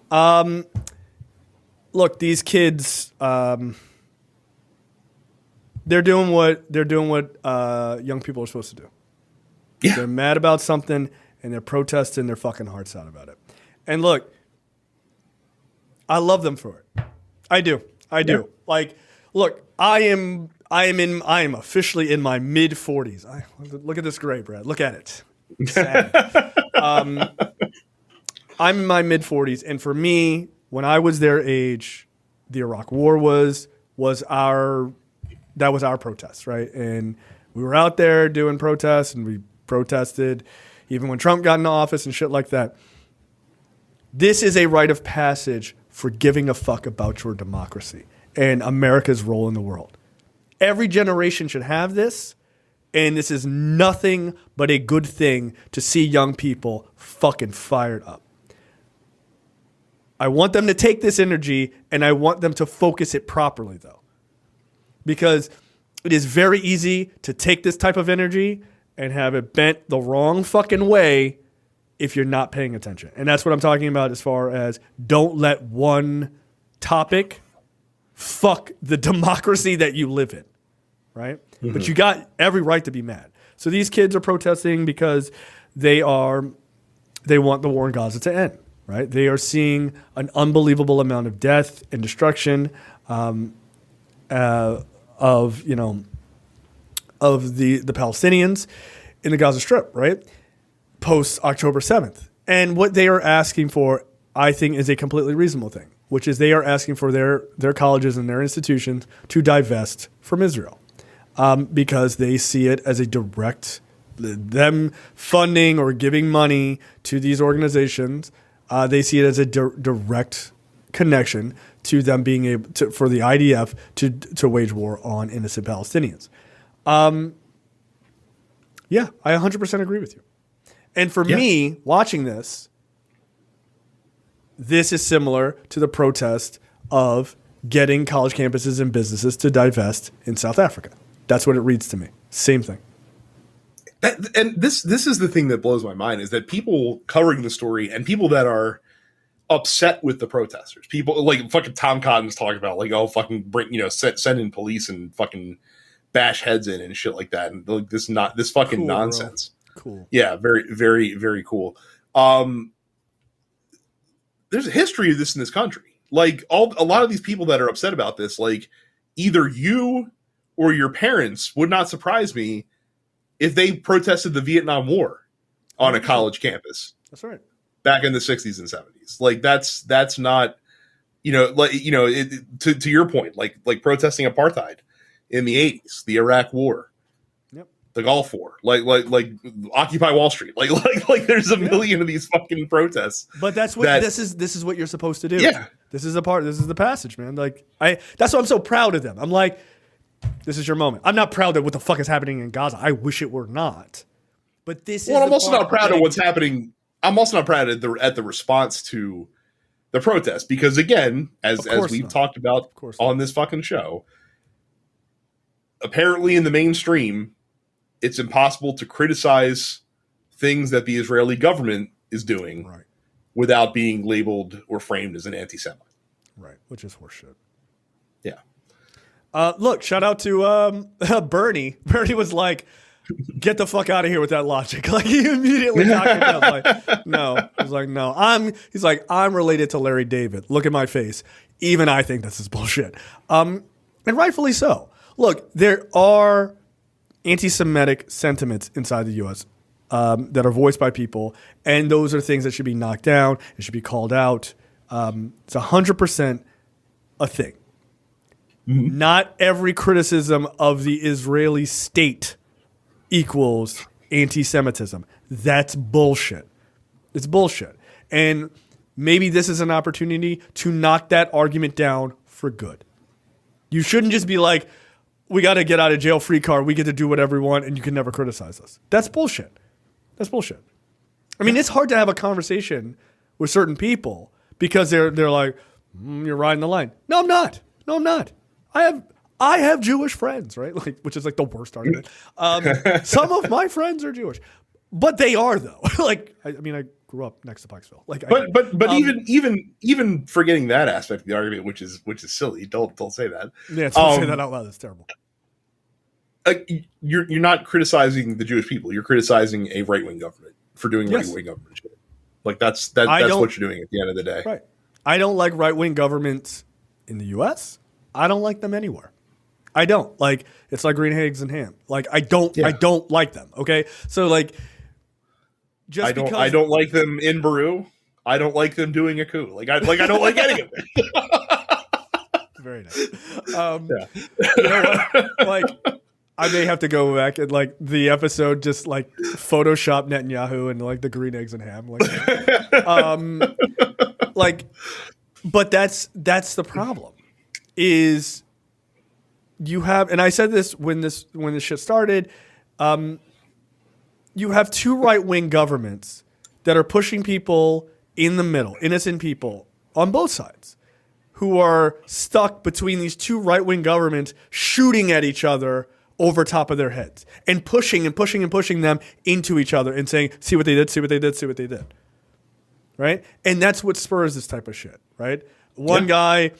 Look, these kids, they're doing what young people are supposed to do. Yeah. They're mad about something and they're protesting their fucking hearts out about it. And look, I love them for it. I do. Yeah. Like, look, I am officially in my mid 40s. Look at this gray, Brad. Look at it. It's sad. I'm in my mid 40s, and for me, when I was their age, the Iraq War was our protest, right? And we were out there doing protests, and we protested even when Trump got into office and shit like that. This is a rite of passage for giving a fuck about your democracy and America's role in the world. Every generation should have this, and this is nothing but a good thing to see young people fucking fired up. I want them to take this energy, and I want them to focus it properly, though. Because it is very easy to take this type of energy and have it bent the wrong fucking way if you're not paying attention. And that's what I'm talking about as far as don't let one topic fuck the democracy that you live in, right? Mm-hmm. But you got every right to be mad. So these kids are protesting because they want the war in Gaza to end, right? They are seeing an unbelievable amount of death and destruction of the Palestinians in the Gaza Strip, right? Post October 7th. And what they are asking for, I think, is a completely reasonable thing, which is they are asking for their colleges and their institutions to divest from Israel. because they see it as a direct, them funding or giving money to these organizations. They see it as a direct connection to them being able to, for the IDF to wage war on innocent Palestinians. Yeah, I 100% agree with you. And for me, watching this is similar to the protest of getting college campuses and businesses to divest in South Africa. That's what it reads to me. Same thing. And this is the thing that blows my mind, is that people covering the story and people that are upset with the protesters, people like fucking Tom Cotton's talking about, like, oh, fucking bring, send in police and fucking bash heads in and shit like that. And like, this fucking cool, nonsense. Bro. Cool. Yeah. Very, very, very cool. There's a history of this in this country. Like a lot of these people that are upset about this, like either you or your parents, would not surprise me if they protested the Vietnam War on a college campus. That's right. Back in the 60s and 70s. Like that's not, to your point, like protesting apartheid in the 80s, the Iraq War, the Gulf War, like Occupy Wall Street, like there's a million of these fucking protests. But that's what this is what you're supposed to do. Yeah, this is the passage, man. Like that's why I'm so proud of them. I'm like, this is your moment. I'm not proud of what the fuck is happening in Gaza. I wish it were not. But this is. Well, I'm also not proud of what's happening. I'm also not proud at the response to the protest, because again, as we've talked about on this fucking show, apparently in the mainstream, it's impossible to criticize things that the Israeli government is doing without being labeled or framed as an anti-Semite. Right, which is horseshit. Yeah. Look, shout out to Bernie. Bernie was like, get the fuck out of here with that logic. Like, he immediately knocked it down. Like, no. He's like, no. I'm related to Larry David. Look at my face. Even I think this is bullshit. And rightfully so. Look, there are anti-Semitic sentiments inside the U.S. That are voiced by people, and those are things that should be knocked down. It should be called out. It's 100% a thing. Mm-hmm. Not every criticism of the Israeli state equals anti-Semitism. That's bullshit. It's bullshit. And maybe this is an opportunity to knock that argument down for good. You shouldn't just be like, we got to get out of jail free card. We get to do whatever we want, and you can never criticize us. That's bullshit. That's bullshit. I mean, it's hard to have a conversation with certain people because they're like, you're riding the line. No, I'm not. No, I'm not. I have Jewish friends, right? Like, which is like the worst argument. Some of my friends are Jewish, but they are though. Like, I mean, I grew up next to Pikesville. Like, but even forgetting that aspect of the argument, which is silly. Don't say that. Yeah, don't say that out loud. That's terrible. You're not criticizing the Jewish people. You're criticizing a right wing government for doing right wing government shit. Like that's what you're doing at the end of the day. Right. I don't like right wing governments in the U.S. I don't like them anywhere. I don't. Like, it's like green eggs and ham. Like, I don't like them. Okay, so like, I don't like them in Peru. I don't like them doing a coup. Like I don't like any of it. Very nice. You know what? Like, I may have to go back and like the episode just like Photoshop Netanyahu and like the green eggs and ham. Like, but that's the problem. Is you have, and I said this when this shit started, you have two right-wing governments that are pushing people in the middle, innocent people on both sides, who are stuck between these two right-wing governments shooting at each other over top of their heads and pushing them into each other and saying, see what they did, see what they did, see what they did. Right? And that's what spurs this type of shit, right? One guy,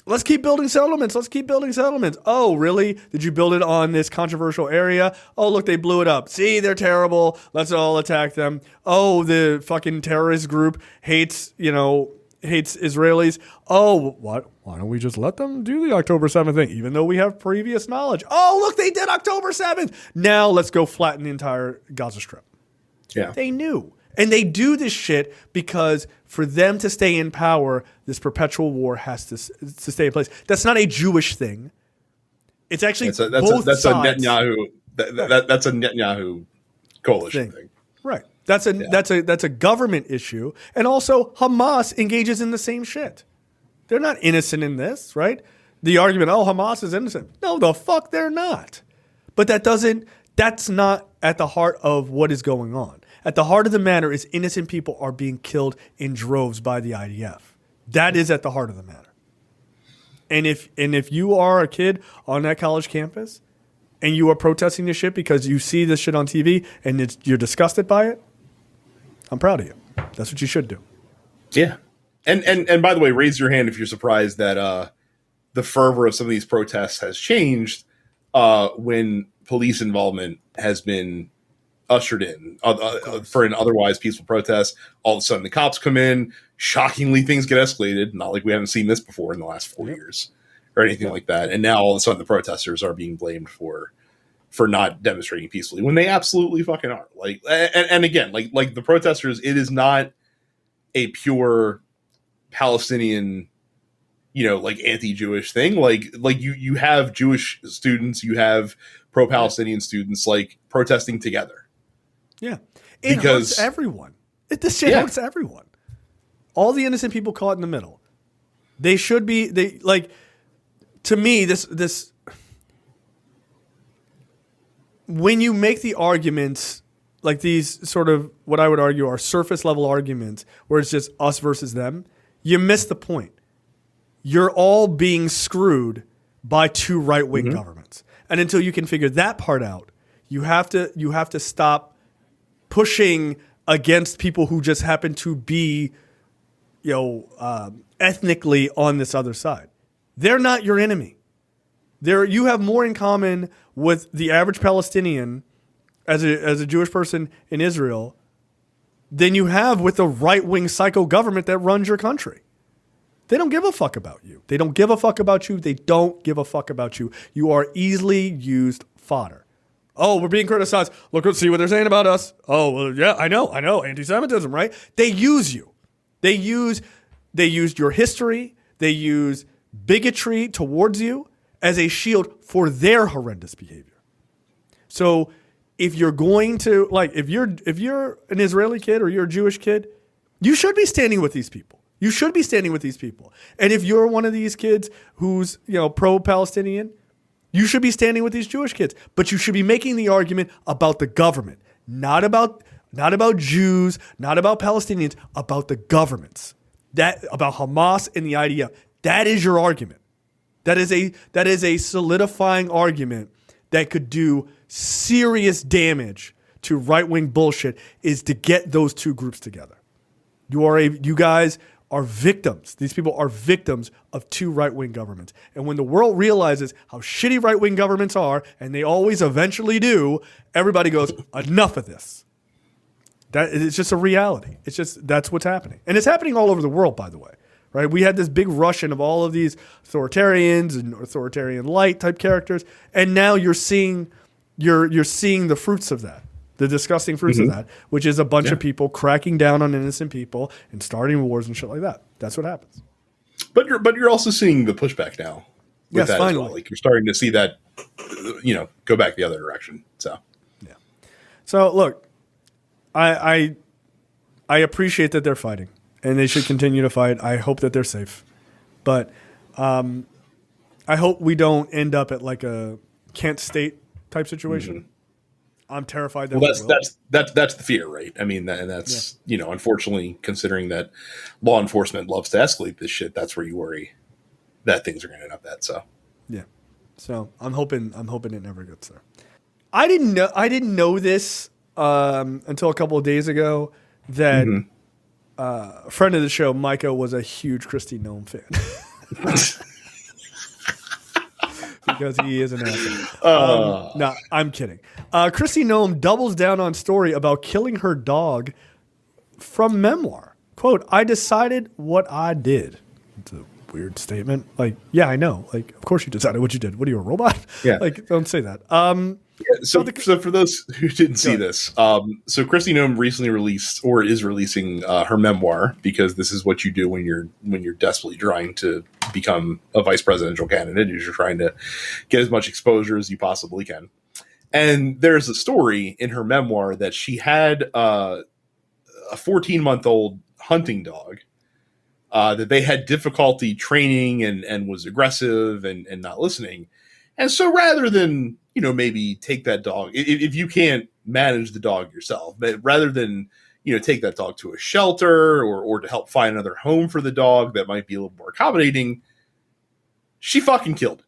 let's keep building settlements. Let's keep building settlements. Oh, really? Did you build it on this controversial area? Oh, look, they blew it up. See, they're terrible. Let's all attack them. Oh, the fucking terrorist group hates Israelis. Oh, what? Why don't we just let them do the October 7th thing, even though we have previous knowledge? Oh, look, they did October 7th. Now let's go flatten the entire Gaza Strip. Yeah. They knew. And they do this shit because for them to stay in power, this perpetual war has to stay in place. That's not a Jewish thing. It's actually that's both that's sides. A Netanyahu. That's a Netanyahu coalition thing. Right. That's a government issue, and also Hamas engages in the same shit. They're not innocent in this, right? The argument, Hamas is innocent. No, the fuck they're not. But that's not at the heart of what is going on. At the heart of the matter is innocent people are being killed in droves by the IDF. That is at the heart of the matter. And if you are a kid on that college campus and you are protesting this shit because you see this shit on TV and you're disgusted by it, I'm proud of you. That's what you should do. Yeah. And by the way, raise your hand if you're surprised that the fervor of some of these protests has changed when police involvement has been ushered in for an otherwise peaceful protest. All of a sudden the cops come in. Shockingly, things get escalated. Not like we haven't seen this before in the last 4 years or anything like that. And now all of a sudden the protesters are being blamed for not demonstrating peacefully when they absolutely fucking are. Like, and again, like the protesters, it is not a pure Palestinian, like anti-Jewish thing. Like you have Jewish students, you have pro-Palestinian students like protesting together. Yeah. It hurts everyone. This shit hurts everyone. All the innocent people caught in the middle. They should be, to me, this when you make the arguments like these sort of what I would argue are surface level arguments where it's just us versus them, you miss the point. You're all being screwed by two right-wing governments. And until you can figure that part out, you have to stop pushing against people who just happen to be ethnically on this other side. They're not your enemy. You have more in common with the average Palestinian as a Jewish person in Israel than you have with the right-wing psycho government that runs your country. They don't give a fuck about you. They don't give a fuck about you. They don't give a fuck about you. You are easily used fodder. Oh, we're being criticized. Look, see what they're saying about us. Oh, well, yeah, I know. Anti-Semitism, right? They use you. They used your history. They use bigotry towards you as a shield for their horrendous behavior. So if you're going to, if you're an Israeli kid or you're a Jewish kid, you should be standing with these people. You should be standing with these people. And if you're one of these kids who's, pro-Palestinian, you should be standing with these Jewish kids. But you should be making the argument about the government, not about Jews, not about Palestinians, about the governments. About Hamas and the IDF. That is your argument. That is a solidifying argument that could do serious damage to right-wing bullshit, is to get those two groups together. You guys are victims. These people are victims of two right-wing governments. And when the world realizes how shitty right-wing governments are, and they always eventually do, everybody goes, enough of this. It's just a reality. That's what's happening. And it's happening all over the world, by the way. Right? We had this big rushing of all of these authoritarians and authoritarian light type characters, and now you're seeing the fruits of that. The disgusting fruits of that, which is a bunch of people cracking down on innocent people and starting wars and shit like that. That's what happens. But you're also seeing the pushback now. Yes, that finally. as well. Like you're starting to see that, go back the other direction. So yeah. So look, I appreciate that they're fighting, and they should continue to fight. I hope that they're safe, but I hope we don't end up at like a Kent State type situation. I'm terrified that that's the fear, right? I mean, and that's unfortunately, considering that law enforcement loves to escalate this shit, that's where you worry that things are going to end up at. So yeah, so I'm hoping it never gets there. I didn't know this until a couple of days ago that a friend of the show, Micah, was a huge Kristi Noem fan. Because he is an asshole. No, I'm kidding. Kristi Noem doubles down on story about killing her dog from memoir. Quote, I decided what I did. It's a weird statement. Like, yeah, I know. Like, of course you decided what you did. What are you, a robot? Yeah. Like, don't say that. So for those who didn't see this, so Kristi Noem recently released, or is releasing, her memoir, because this is what you do when you're desperately trying to become a vice presidential candidate. You're trying to get as much exposure as you possibly can. And there's a story in her memoir that she had a 14-month-old hunting dog that they had difficulty training and was aggressive and not listening. And so rather than, maybe take that dog, if you can't manage the dog yourself, but rather than, take that dog to a shelter or to help find another home for the dog that might be a little more accommodating, she fucking killed it.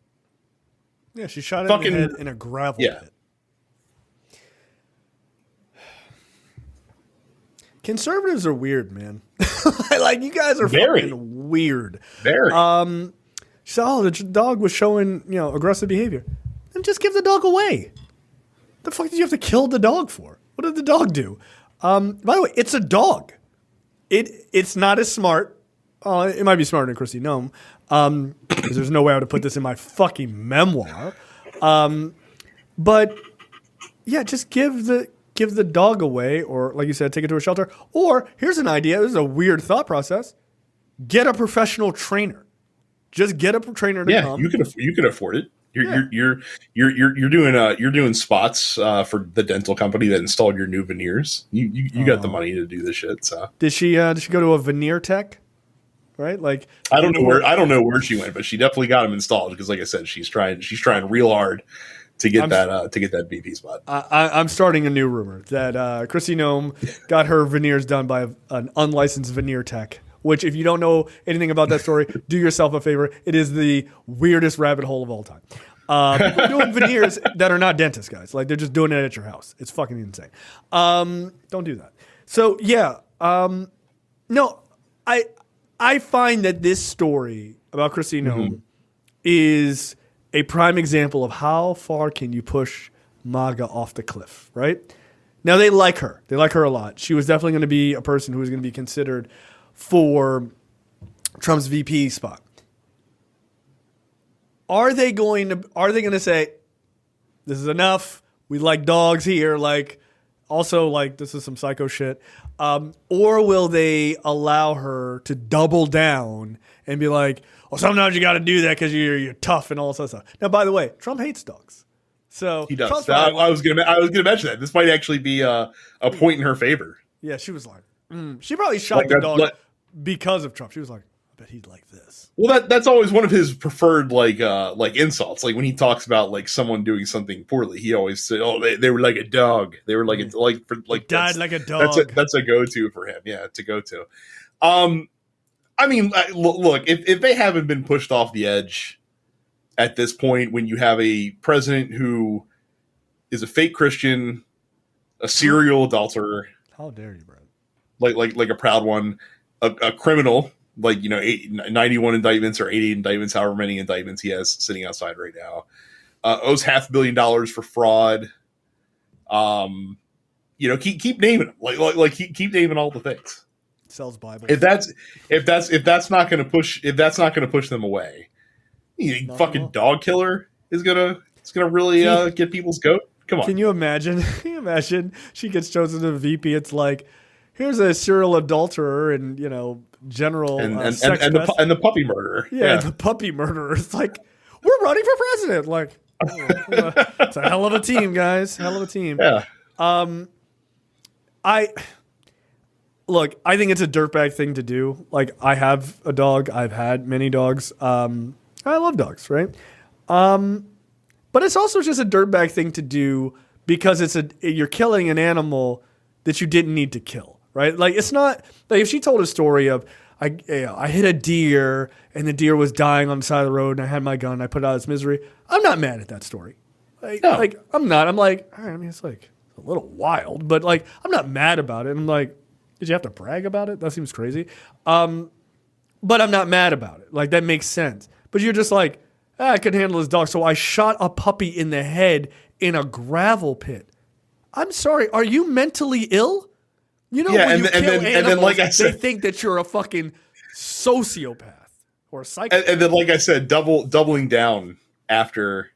Yeah, she shot it in the head in a gravel pit. Conservatives are weird, man. Like, you guys are fucking weird. Very. So the dog was showing, aggressive behavior. Then just give the dog away. The fuck did you have to kill the dog for? What did the dog do? By the way, it's a dog. It's not as smart. It might be smarter than Kristi Noem. Because there's no way I would have put this in my fucking memoir. But yeah, just give the dog away, or like you said, take it to a shelter. Or here's an idea. This is a weird thought process. Get a professional trainer. Just get a trainer to come. You can afford it. You're doing spots for the dental company that installed your new veneers. You got the money to do this shit. So did she go to a veneer tech? Right, like I don't know where she went, but she definitely got them installed because, like I said, she's trying real hard to get that VP spot. I'm starting a new rumor that Kristi Noem got her veneers done by an unlicensed veneer tech. Which, if you don't know anything about that story, do yourself a favor. It is the weirdest rabbit hole of all time. People doing veneers that are not dentists, guys. Like, they're just doing it at your house. It's fucking insane. Don't do that. So, yeah. No, I find that this story about Kristi Noem is a prime example of how far can you push MAGA off the cliff, right? Now, they like her. They like her a lot. She was definitely going to be a person who was going to be considered for Trump's VP spot. Are they going to say, this is enough, we like dogs here, like, also, like, this is some psycho shit, or will they allow her to double down and be like, well, sometimes you got to do that because you're tough and all this stuff. Now, by the way, Trump hates dogs. So he does. I was gonna mention that. This might actually be a point in her favor. Yeah, she was like, she probably shot the dog because of Trump. She was like, I bet he'd like this. Well, that's always one of his preferred like insults. Like when he talks about like someone doing something poorly, he always said, "Oh, they were like a dog. They were like died like a dog." That's a go-to for him. Yeah, it's a go-to. I mean, look, if they haven't been pushed off the edge at this point, when you have a president who is a fake Christian, a serial adulterer, how dare you, Brad? Like a proud one, a criminal, 91 indictments or 88 indictments, however many indictments he has sitting outside right now, owes $500 million for fraud. Keep naming them, keep naming all the things. Sells Bible. If that's not going to push them away, fucking dog killer is gonna really get people's goat. Come on. Can you imagine? She gets chosen to VP. It's like, here's a serial adulterer and general and sex the puppy murderer. Yeah, the puppy murderer. It's like, we're running for president. Like, it's a hell of a team, guys. Hell of a team. Yeah. I think it's a dirtbag thing to do. Like, I have a dog. I've had many dogs. I love dogs, right? But it's also just a dirtbag thing to do because you're killing an animal that you didn't need to kill, right? Like, it's not like if she told a story of I hit a deer and the deer was dying on the side of the road and I had my gun and I put it out its misery. I'm not mad at that story. Like I'm not. I'm like, all right, I mean, it's like a little wild, but like I'm not mad about it. I'm like, did you have to brag about it? That seems crazy. But I'm not mad about it. Like, that makes sense. But you're just like, I couldn't handle this dog, so I shot a puppy in the head in a gravel pit. I'm sorry, are you mentally ill? When you kill animals, like I said, they think that you're a fucking sociopath or a psychopath. And then, like I said, doubling down after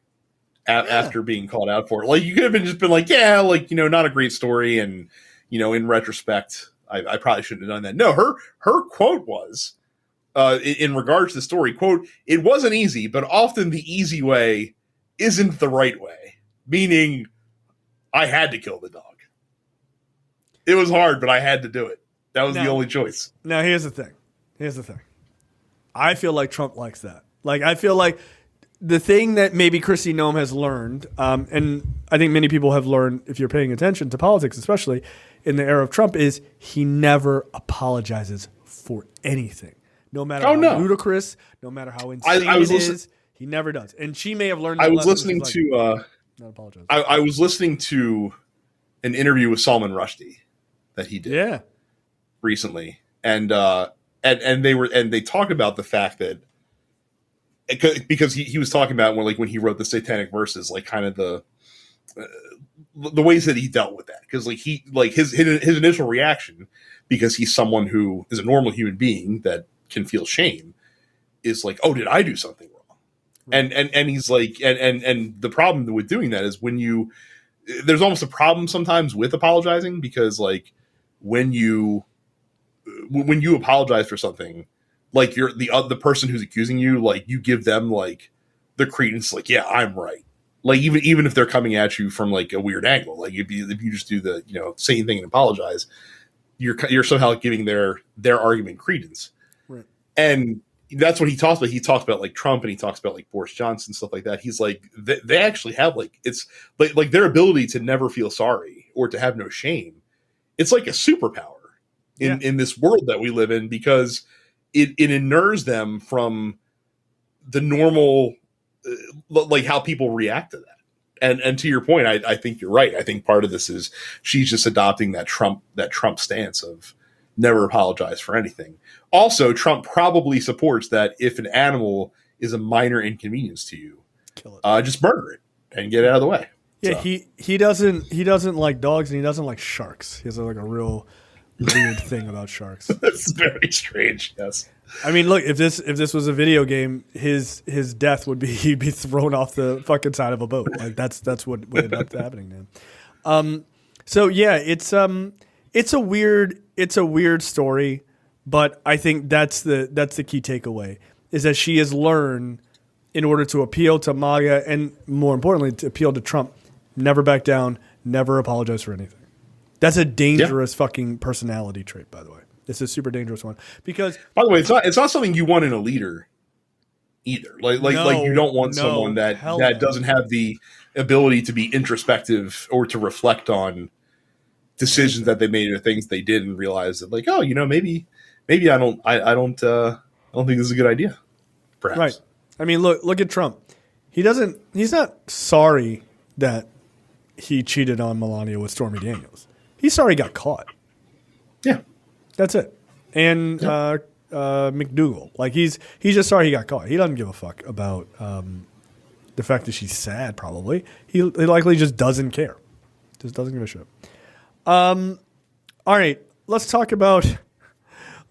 after being called out for it. Like, you could have just been like, yeah, like, not a great story, and in retrospect, I probably shouldn't have done that. No, her quote was, in regards to the story, quote, "It wasn't easy, but often the easy way isn't the right way." Meaning, I had to kill the dog. It was hard, but I had to do it. That was the only choice. Now, here's the thing. I feel like Trump likes that. Like, I feel like the thing that maybe Kristi Noem has learned, and I think many people have learned, if you're paying attention to politics, especially in the era of Trump, is he never apologizes for anything. No matter how ludicrous, no matter how insane it is, he never does. And she may have learned that I was listening to not apologize. I was listening to an interview with Salman Rushdie that he did recently. And they talked about the fact that, because he was talking about when he wrote the Satanic Verses, like, kind of the ways that he dealt with that. Because his initial reaction, because he's someone who is a normal human being that can feel shame, is like, oh, did I do something wrong? Right. And he's like, and the problem with doing that is there's almost a problem sometimes with apologizing, because like when you apologize for something, like, you're the person who's accusing you, like, you give them like the credence, like, yeah, I'm right. Like, even if they're coming at you from like a weird angle, like if you just do the same thing and apologize, you're somehow giving their argument credence. Right. And that's what he talks about. He talks about like Trump, and he talks about like Boris Johnson, stuff like that. He's like, they actually have like, it's like their ability to never feel sorry or to have no shame. It's like a superpower in this world that we live in, because it inures them from the normal, like how people react to that. And to your point, I think you're right. I think part of this is she's just adopting that Trump stance of never apologize for anything. Also, Trump probably supports that if an animal is a minor inconvenience to you, kill it. Just murder it and get it out of the way. Yeah, so. He doesn't like dogs, and he doesn't like sharks. He has like a real weird thing about sharks. That's very strange. Yes. I mean, look, if this was a video game, his death would be he'd be thrown off the fucking side of a boat. Like that's what ended up happening to him. So yeah, it's a weird story, but I think that's the key takeaway, is that she has learned, in order to appeal to MAGA and more importantly to appeal to Trump, never back down, never apologize for anything. That's a dangerous fucking personality trait, by the way. It's a super dangerous one, because, by the way, it's not something you want in a leader either. Like you don't want someone that doesn't have the ability to be introspective or to reflect on decisions that they made or things they did and realize that, like, oh, maybe I don't think this is a good idea. Perhaps. Right. I mean, look at Trump. He's not sorry that he cheated on Melania with Stormy Daniels. He's sorry he got caught. Yeah. That's it. And McDougal, like he's just sorry he got caught. He doesn't give a fuck about the fact that she's sad. Probably he likely just doesn't care. Just doesn't give a shit. All right, let's talk about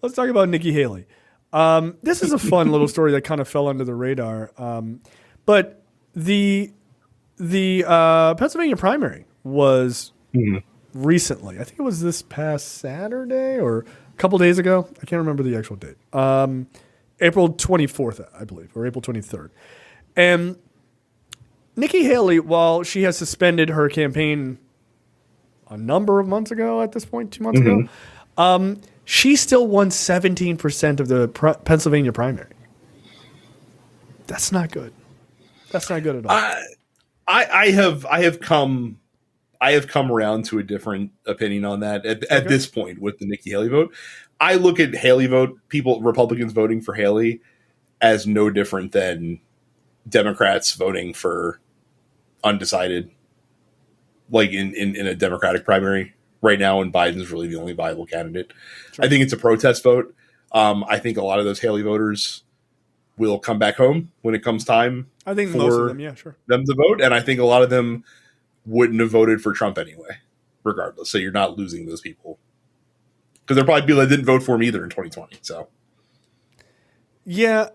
Nikki Haley. This is a fun little story that kind of fell under the radar. But the Pennsylvania primary was recently. I think it was this past Saturday or a couple days ago. I can't remember the actual date. April 24th, I believe, or April 23rd. And Nikki Haley, while she has suspended her campaign a number of months ago at this point, 2 months ago, she still won 17% of the Pennsylvania primary. That's not good. That's not good at all. I have come around to a different opinion on that at this point with the Nikki Haley vote. I look at Haley vote, Republicans voting for Haley, as no different than Democrats voting for undecided, like in a Democratic primary right now, and Biden's really the only viable candidate. Sure. I think it's a protest vote. I think a lot of those Haley voters will come back home when it comes time. I think most of them, them to vote, and I think a lot of them wouldn't have voted for Trump anyway, regardless. So you're not losing those people, because there are probably people that didn't vote for him either in 2020. So, yeah,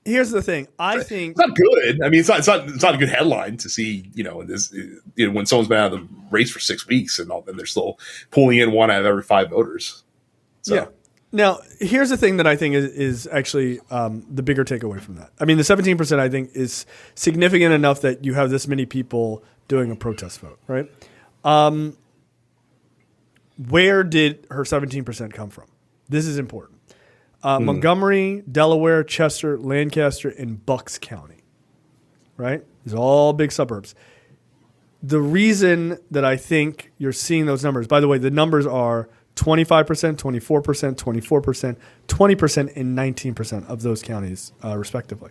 Here's the thing. I think it's not good. I mean, it's not a good headline to see, when someone's been out of the race for 6 weeks and they're still pulling in 1 out of every 5 voters. So. Yeah. Now, here's the thing that I think is actually the bigger takeaway from that. I mean, the 17% I think is significant enough that you have this many people doing a protest vote, right? Where did her 17% come from? This is important. Montgomery, Delaware, Chester, Lancaster, and Bucks County, right? These are all big suburbs. The reason that I think you're seeing those numbers, by the way, the numbers are 25%, 24%, 24%, 20%, and 19% of those counties, respectively.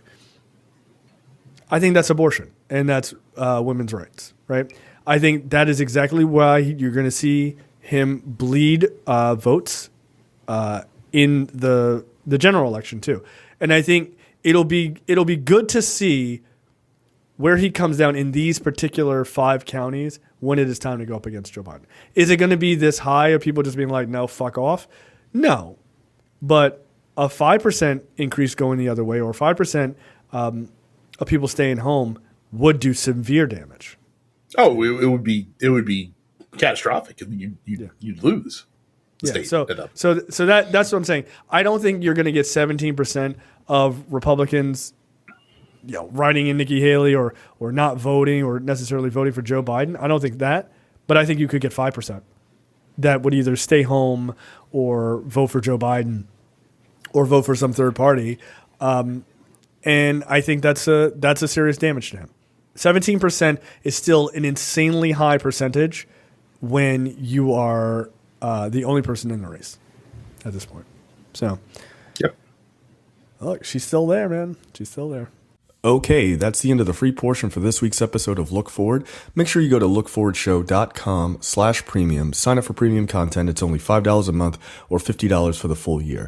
I think that's abortion, and that's women's rights, right? I think that is exactly why you're going to see him bleed votes in the general election too. And I think it'll be good to see where he comes down in these particular 5 counties when it is time to go up against Joe Biden. Is it going to be this high of people just being like, no, fuck off? No. But a 5% increase going the other way, or 5% of people staying home would do severe damage. Oh, it would be catastrophic. You'd lose. Yeah, so that's what I'm saying. I don't think you're going to get 17% of Republicans, writing in Nikki Haley or not voting or necessarily voting for Joe Biden. I don't think that, but I think you could get 5% that would either stay home or vote for Joe Biden or vote for some third party. And I think that's a serious damage to him. 17% is still an insanely high percentage when you are the only person in the race at this point. So, yep. Look, she's still there, man. She's still there. Okay, that's the end of the free portion for this week's episode of Look Forward. Make sure you go to lookforwardshow.com/premium. Sign up for premium content. It's only $5 a month or $50 for the full year.